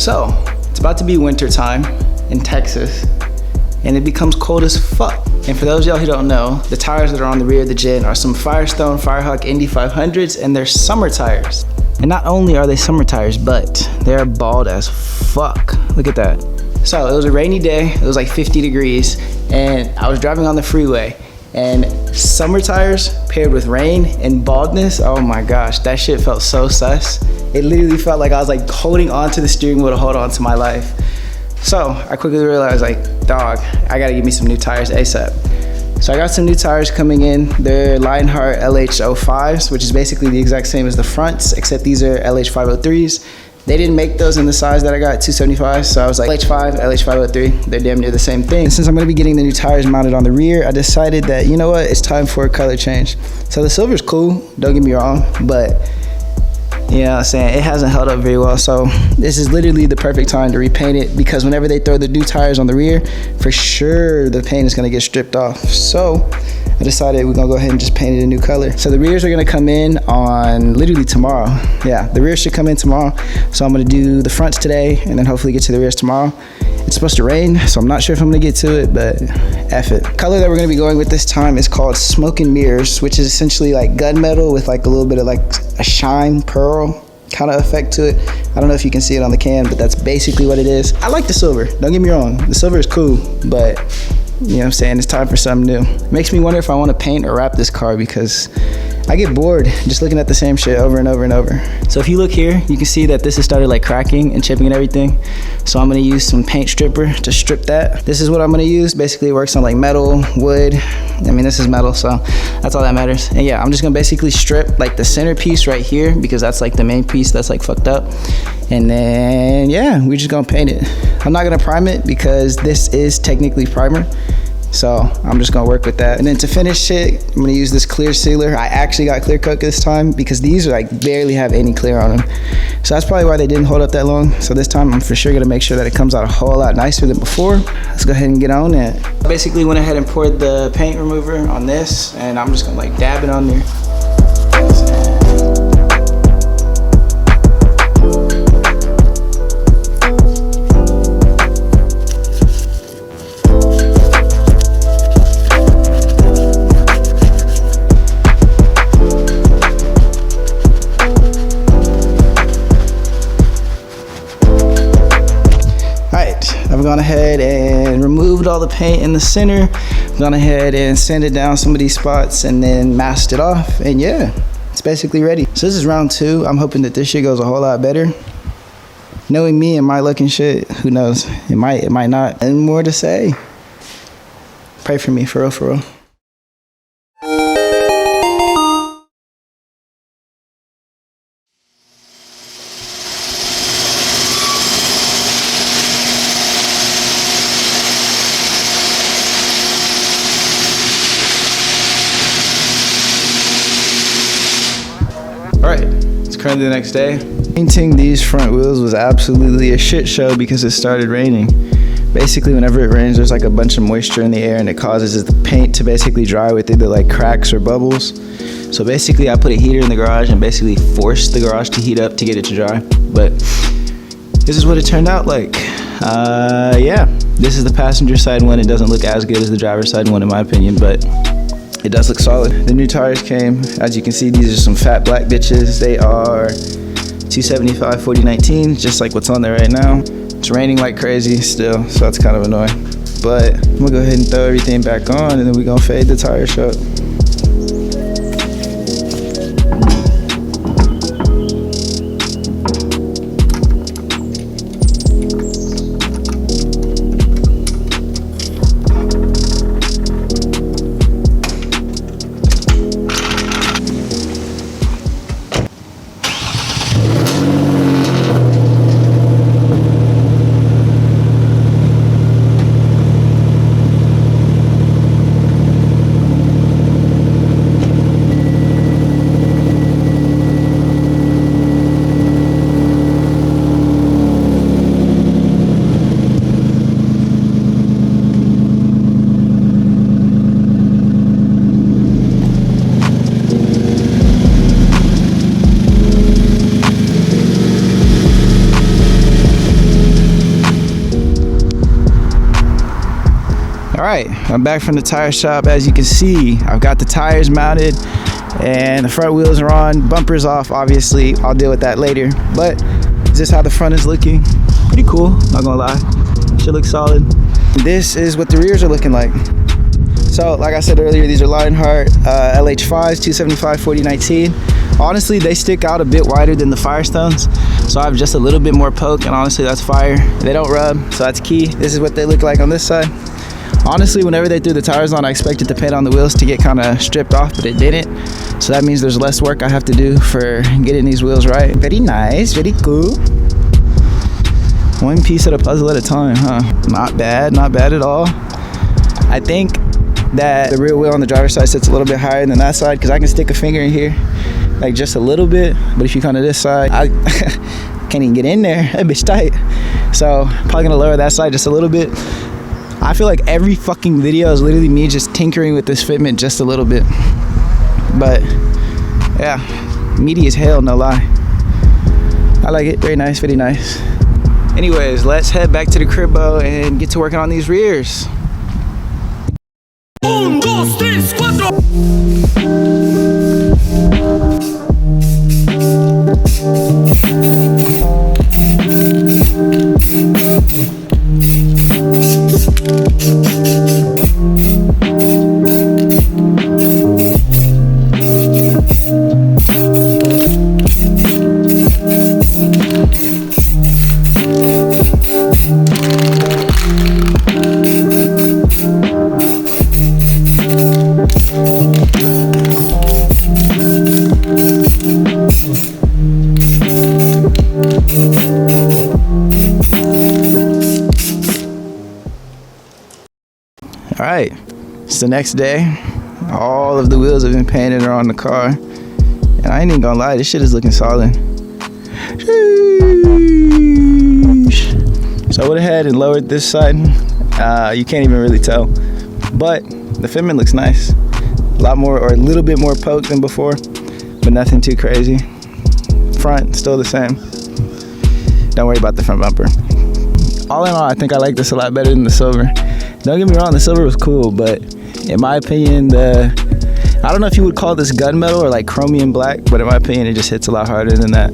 So, it's about to be winter time in Texas, and it becomes cold as fuck. And for those of y'all who don't know, the tires that are on the rear of the Gen are some Firestone Firehawk Indy 500s, and they're summer tires. And not only are they summer tires, but they're bald as fuck. Look at that. So it was a rainy day, it was like 50 degrees, and I was driving on the freeway, and summer tires paired with rain and baldness, oh my gosh, that shit felt so sus. It literally felt like I was like holding onto the steering wheel to hold on to my life. So I quickly realized, like, dog, I gotta get me some new tires ASAP. So I got some new tires coming in. They're Lionheart LH05s, which is basically the exact same as the fronts, except these are LH503s. They didn't make those in the size that I got, 275, so I was like, LH5, LH503, they're damn near the same thing. And since I'm gonna be getting the new tires mounted on the rear, I decided that, you know what, it's time for a color change. So the silver's cool, don't get me wrong, but you know what I'm saying, it hasn't held up very well, so this is literally the perfect time to repaint it, because whenever they throw the new tires on the rear, for sure the paint is gonna get stripped off. So I decided we're gonna go ahead and just paint it a new color. So the rears are gonna come in on literally tomorrow. Yeah, the rears should come in tomorrow. So I'm gonna do the fronts today and then hopefully get to the rears tomorrow. It's supposed to rain, so I'm not sure if I'm gonna get to it, but F it. Color that we're gonna be going with this time is called Smoke and Mirrors, which is essentially like gunmetal with like a little bit of like a shine pearl kind of effect to it. I don't know if you can see it on the can, but that's basically what it is. I like the silver, don't get me wrong. The silver is cool, but you know what I'm saying, it's time for something new. It makes me wonder if I want to paint or wrap this car, because I get bored just looking at the same shit over and over and over. So if you look here, you can see that this has started like cracking and chipping and everything. So I'm gonna use some paint stripper to strip that. This is what I'm gonna use. Basically it works on like metal, wood. I mean, this is metal, so that's all that matters. And yeah, I'm just gonna basically strip like the center piece right here, because that's like the main piece that's like fucked up. And then yeah, we're just gonna paint it. I'm not gonna prime it because this is technically primer. So I'm just gonna work with that. And then to finish it, I'm gonna use this clear sealer. I actually got clear coat this time because these are like barely have any clear on them. So that's probably why they didn't hold up that long. So this time I'm for sure gonna make sure that it comes out a whole lot nicer than before. Let's go ahead and get on it. I basically went ahead and poured the paint remover on this, and I'm just gonna like dab it on there. I've gone ahead and removed all the paint in the center. I've gone ahead and sanded down some of these spots and then masked it off, and yeah, it's basically ready. So this is round 2. I'm hoping that this shit goes a whole lot better. Knowing me and my luck and shit, who knows? It might not. And more to say. Pray for me, for real, for real. Alright, it's currently the next day. Painting these front wheels was absolutely a shit show because it started raining. Basically, whenever it rains, there's like a bunch of moisture in the air, and it causes the paint to basically dry with either like cracks or bubbles. So basically, I put a heater in the garage and basically forced the garage to heat up to get it to dry. But this is what it turned out like. Yeah, this is the passenger side one. It doesn't look as good as the driver's side one in my opinion, but it does look solid. The new tires came. As you can see, these are some fat black bitches. They are 275 4019, just like what's on there right now. It's raining like crazy still, so that's kind of annoying. But I'm gonna go ahead and throw everything back on, and then we're gonna fade the tire shut. All right, I'm back from the tire shop. As you can see, I've got the tires mounted and the front wheels are on, bumpers off, obviously. I'll deal with that later, but this is how the front is looking. Pretty cool, not gonna lie. Should look solid. This is what the rears are looking like. So, like I said earlier, these are Lionheart LH5s, 275 4019. Honestly, they stick out a bit wider than the Firestones, so I have just a little bit more poke, and honestly, that's fire. They don't rub, so that's key. This is what they look like on this side. Honestly, whenever they threw the tires on, I expected the paint on the wheels to get kind of stripped off, but it didn't. So that means there's less work I have to do for getting these wheels right. Very nice, very cool. One piece of the puzzle at a time, huh? Not bad at all. I think that the rear wheel on the driver's side sits a little bit higher than that side, because I can stick a finger in here, like just a little bit, but if you come to this side, I can't even get in there. That bitch tight. So probably gonna lower that side just a little bit. I feel like every fucking video is literally me just tinkering with this fitment just a little bit. But yeah, meaty as hell, no lie. I like it, very nice, very nice. Anyways, let's head back to the cribbo and get to working on these rears. 1, 2, 3, 4. All right, it's the next day. All of the wheels have been painted around the car, and I ain't even gonna lie, this shit is looking solid. So I went ahead and lowered this side. You can't even really tell, but the fitment looks nice. A lot more, or a little bit more poke than before, but nothing too crazy. Front, still the same. Don't worry about the front bumper. All in all, I think I like this a lot better than the silver. Don't get me wrong, the silver was cool, but in my opinion, I don't know if you would call this gunmetal or like chromium black, but in my opinion, it just hits a lot harder than that.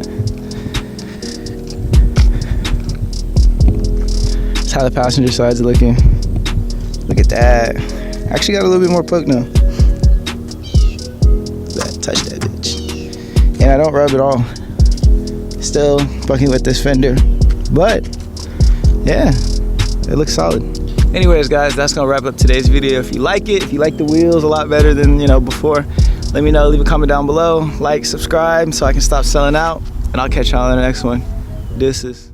That's how the passenger side's looking. Look at that. Actually got a little bit more poke now. Touch that bitch. And I don't rub at all. Still fucking with this fender, but yeah, it looks solid. Anyways, guys, that's gonna wrap up today's video. If you like it, if you like the wheels a lot better than before, let me know. Leave a comment down below, like, subscribe, so I can stop selling out, and I'll catch y'all in the next one. Deuces.